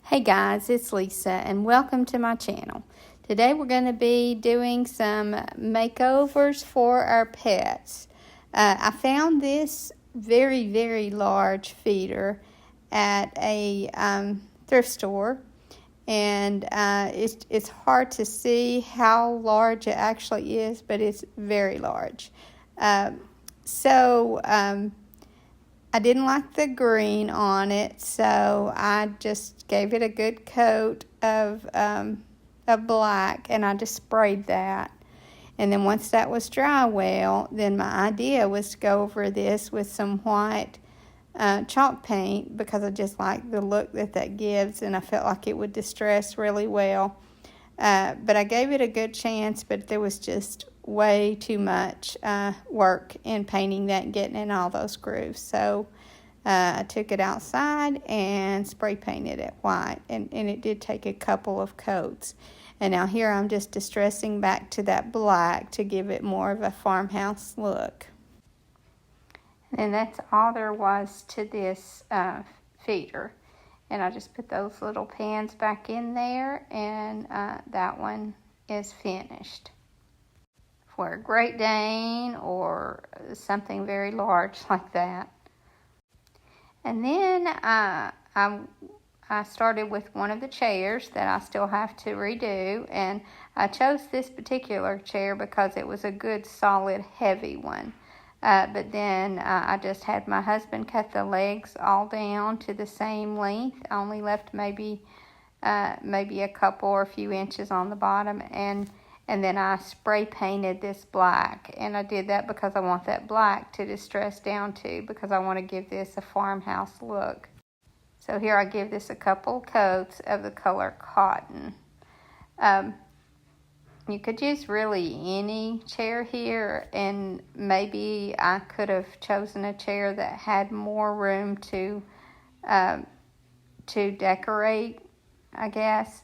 Hey guys, it's Lisa and welcome to my channel. Today we're going to be doing some makeovers for our pets. I found this very large feeder at a thrift store, and it's hard to see how large it actually is, but it's very large. I didn't like the green on it, so I just gave it a good coat of black, and I just sprayed that. And then once that was dry well, then my idea was to go over this with some white chalk paint, because I just like the look that gives, and I felt like it would distress really well. But I gave it a good chance, but there was just way too much work in painting that and getting in all those grooves. So I took it outside and spray painted it white, and it did take a couple of coats. And now here I'm just distressing back to that black to give it more of a farmhouse look. And that's all there was to this feeder. And I just put those little pans back in there, and that one is finished. For a Great Dane or something very large like that. And then I started with one of the chairs that I still have to redo, and I chose this particular chair because it was a good, solid, heavy one. But then I just had my husband cut the legs all down to the same length. I only left maybe a couple or a few inches on the bottom, and then I spray painted this black. And I did that because I want that black to distress down to, because I want to give this a farmhouse look. So here I give this a couple coats of the color cotton. You could use really any chair here, and maybe I could have chosen a chair that had more room to decorate, I guess.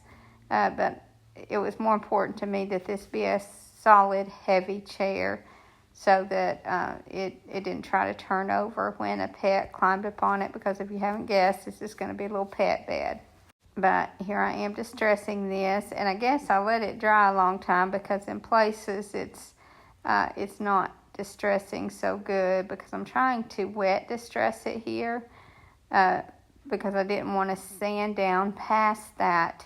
But it was more important to me that this be a solid, heavy chair, so that it didn't try to turn over when a pet climbed up on it, because if you haven't guessed, this is going to be a little pet bed. But here I am distressing this, and I guess I let it dry a long time, because in places it's not distressing so good, because I'm trying to wet distress it here, because I didn't want to sand down past that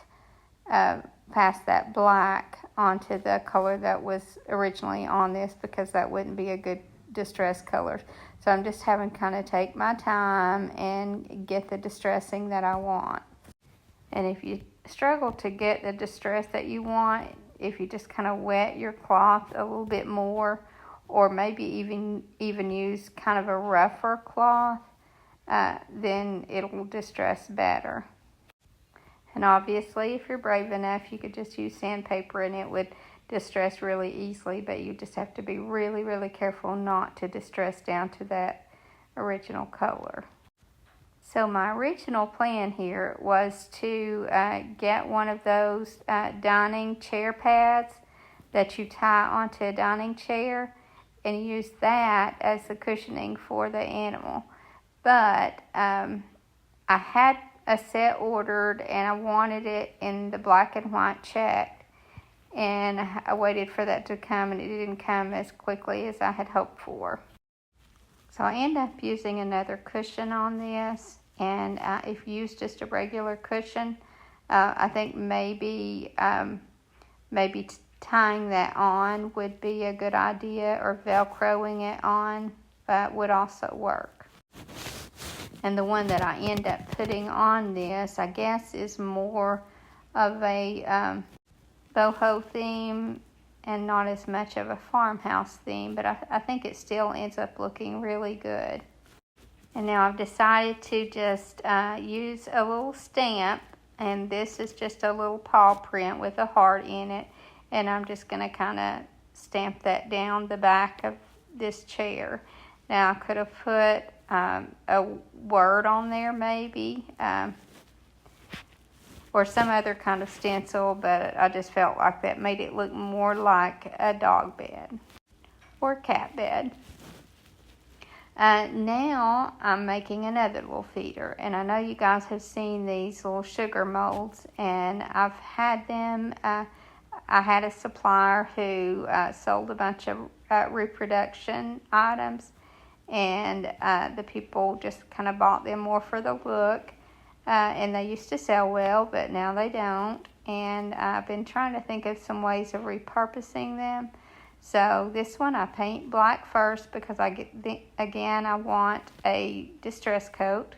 black onto the color that was originally on this, because that wouldn't be a good distress color. So I'm just having to kind of take my time and get the distressing that I want. And if you struggle to get the distress that you want, if you just kind of wet your cloth a little bit more, or maybe even use kind of a rougher cloth, then it'll distress better. And obviously, if you're brave enough, you could just use sandpaper and it would distress really easily, but you just have to be really careful not to distress down to that original color. So my original plan here was to get one of those dining chair pads that you tie onto a dining chair, and use that as the cushioning for the animal. But I had a set ordered, and I wanted it in the black and white checked, and I waited for that to come, and it didn't come as quickly as I had hoped for. So I ended up using another cushion on this, and if you use just a regular cushion, I think maybe tying that on would be a good idea, or Velcroing it on would also work. And the one that I end up putting on this, I guess, is more of a boho theme and not as much of a farmhouse theme, but I think it still ends up looking really good. And now I've decided to just use a little stamp, and this is just a little paw print with a heart in it, and I'm just going to kind of stamp that down the back of this chair. Now I could have put a word on there maybe, or some other kind of stencil, but I just felt like that made it look more like a dog bed or cat bed. Now I'm making another little feeder, and I know you guys have seen these little sugar molds, and I've had them. I had a supplier who sold a bunch of reproduction items, and the people just kind of bought them more for the look, and they used to sell well, but now they don't, and I've been trying to think of some ways of repurposing them. So this one I paint black first because I want a distress coat,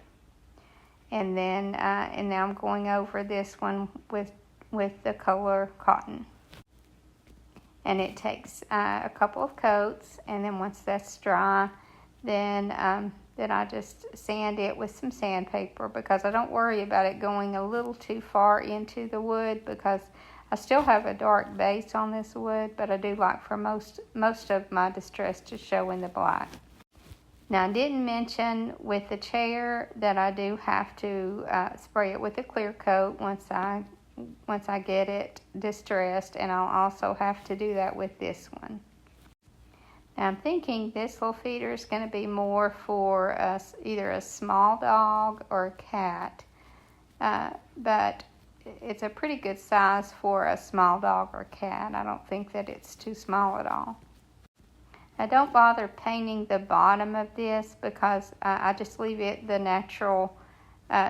and then now I'm going over this one with the color cotton, and it takes a couple of coats, and then once that's dry, then I just sand it with some sandpaper, because I don't worry about it going a little too far into the wood, because I still have a dark base on this wood, but I do like for most of my distress to show in the black. Now, I didn't mention with the chair that I do have to spray it with a clear coat once I get it distressed, and I'll also have to do that with this one. Now, I'm thinking this little feeder is going to be more for either a small dog or a cat, but it's a pretty good size for a small dog or cat. I don't think that it's too small at all. I don't bother painting the bottom of this because I just leave it the natural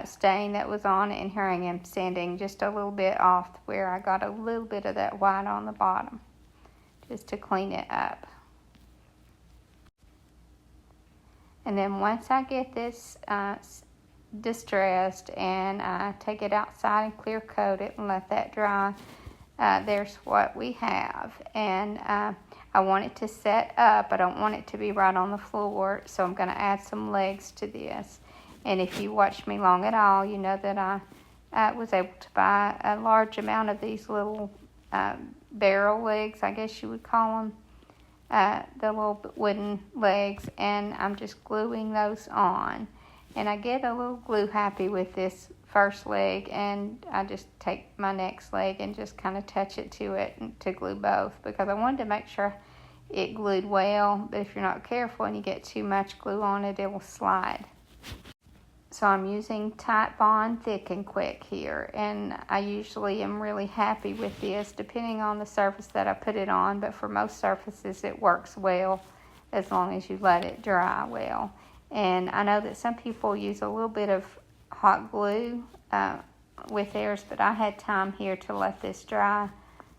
stain that was on it, and here I am sanding just a little bit off where I got a little bit of that white on the bottom, just to clean it up. And then once I get this distressed and I take it outside and clear coat it and let that dry, there's what we have. And I want it to set up. I don't want it to be right on the floor, so I'm going to add some legs to this. And if you watch me long at all, you know that I was able to buy a large amount of these little barrel legs, I guess you would call them, the little wooden legs, and I'm just gluing those on. And I get a little glue happy with this first leg, and I just take my next leg and just kind of touch it to it to glue both, because I wanted to make sure it glued well, but if you're not careful and you get too much glue on it, it will slide. So I'm using Tight Bond Thick and Quick here, and I usually am really happy with this depending on the surface that I put it on, but for most surfaces it works well as long as you let it dry well. And I know that some people use a little bit of hot glue with theirs, but I had time here to let this dry,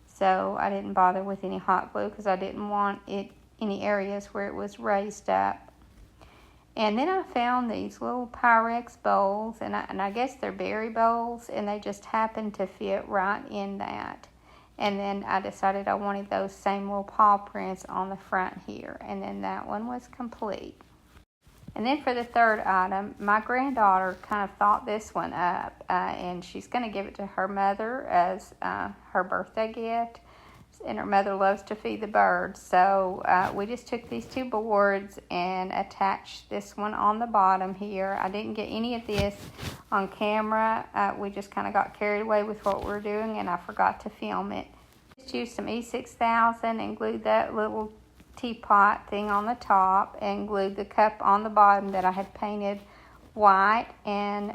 so I didn't bother with any hot glue because I didn't want it any areas where it was raised up. And then I found these little Pyrex bowls, and I guess they're berry bowls, and they just happened to fit right in that. And then I decided I wanted those same little paw prints on the front here, and then that one was complete. And then for the third item, my granddaughter kind of thought this one up, and she's going to give it to her mother as her birthday gift. And her mother loves to feed the birds, so we just took these two boards and attached this one on the bottom here. I didn't get any of this on camera. We just kind of got carried away with what we're doing, and I forgot to film it. Just used some E6000 and glued that little teapot thing on the top, and glued the cup on the bottom that I had painted white, and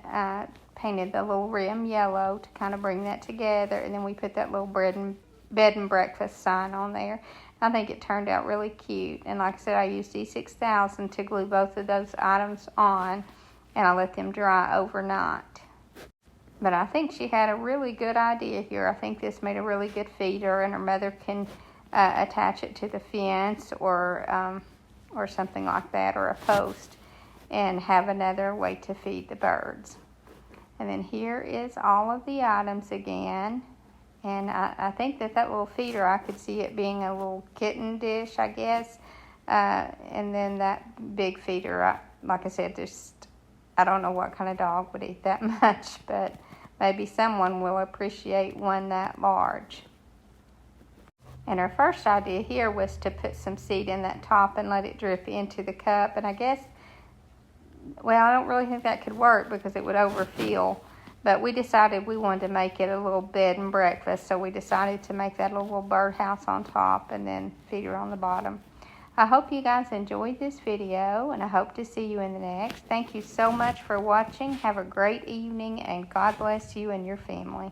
painted the little rim yellow to kind of bring that together. And then we put that little bed and breakfast sign on there. I think it turned out really cute, and like I said, I used E6000 to glue both of those items on, and I let them dry overnight. But I think she had a really good idea here. I think this made a really good feeder, and her mother can attach it to the fence or something like that, or a post, and have another way to feed the birds. And then here is all of the items again. And I think that little feeder, I could see it being a little kitten dish, I guess. And then that big feeder, like I said, I don't know what kind of dog would eat that much, but maybe someone will appreciate one that large. And our first idea here was to put some seed in that top and let it drip into the cup. And I guess, well, I don't really think that could work because it would overfill. But we decided we wanted to make it a little bed and breakfast, so we decided to make that a little birdhouse on top and then feeder on the bottom. I hope you guys enjoyed this video, and I hope to see you in the next. Thank you so much for watching. Have a great evening, and God bless you and your family.